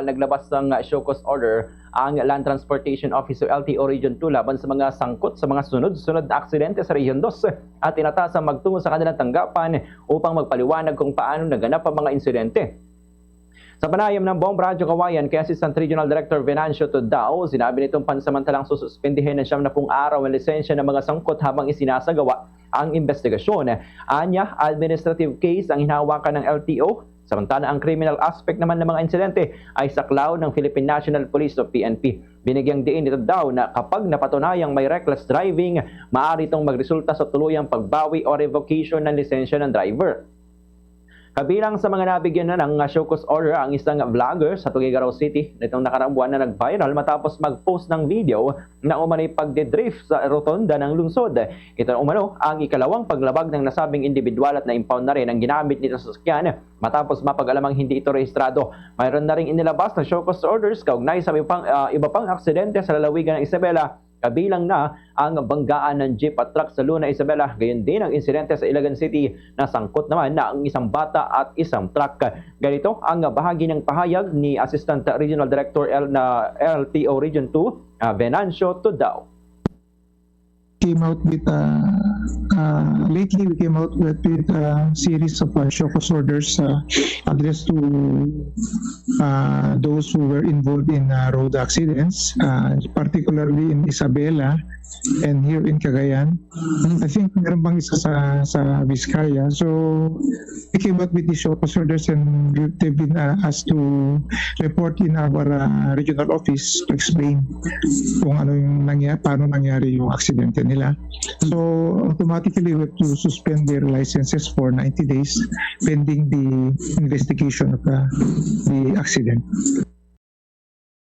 naglabas ng show cause order ang Land Transportation Office o LTO Region 2 laban sa mga sangkot sa mga sunod-sunod na aksidente sa Region 2 at tinatasang magtungo sa kanilang tanggapan upang magpaliwanag kung paano naganap ang mga insidente. Sa panayam ng Buong Radyo Kawayan kay Assistant Regional Director Venancio Todao, sinabi nitong pansamantalang sususpendihin ng 70 araw ang lisensya ng mga sangkot habang isinasagawa ang investigasyon. Anya, administrative case ang hinahawakan ng LTO, samantala ang criminal aspect naman ng mga insidente ay saklaw ng Philippine National Police o PNP. Binigyang diin nito daw na kapag napatunayang may reckless driving, maaari itong magresulta sa tuluyang pagbawi o revocation ng lisensya ng driver. Kabilang sa mga nabigyan na ng show cause order ang isang vlogger sa Tuguegarao City nitong nakaraang buwan na nag-viral matapos mag-post ng video na umano'y pagdedrift sa rotonda ng lungsod. Ito umano ang ikalawang paglabag ng nasabing individual at na-impound na rin ang ginamit nito sa sasakyan matapos mapag-alamang hindi ito rehistrado. Mayroon na rin inilabas na show cause orders kaugnay sa iba pang aksidente sa lalawigan ng Isabela. Kabilang na ang banggaan ng jeep at truck sa Luna, Isabela. Gayon din ang insidente sa Ilagan City na sangkot naman na ang isang bata at isang truck. Ganito ang bahagi ng pahayag ni Assistant Regional Director na LTO Region 2, Venancio Todao. Came out with lately we came out with a series of show cause orders addressed to those who were involved in road accidents, particularly in Isabela and here in Cagayan. I think meron bang isa sa Vizcaya. So we came out with these show cause orders and they've been asked to report in our regional office to explain kung ano yung paano nangyari yung aksidente nila. So automatically we have to suspend their licenses for 90 days pending the investigation of the accident.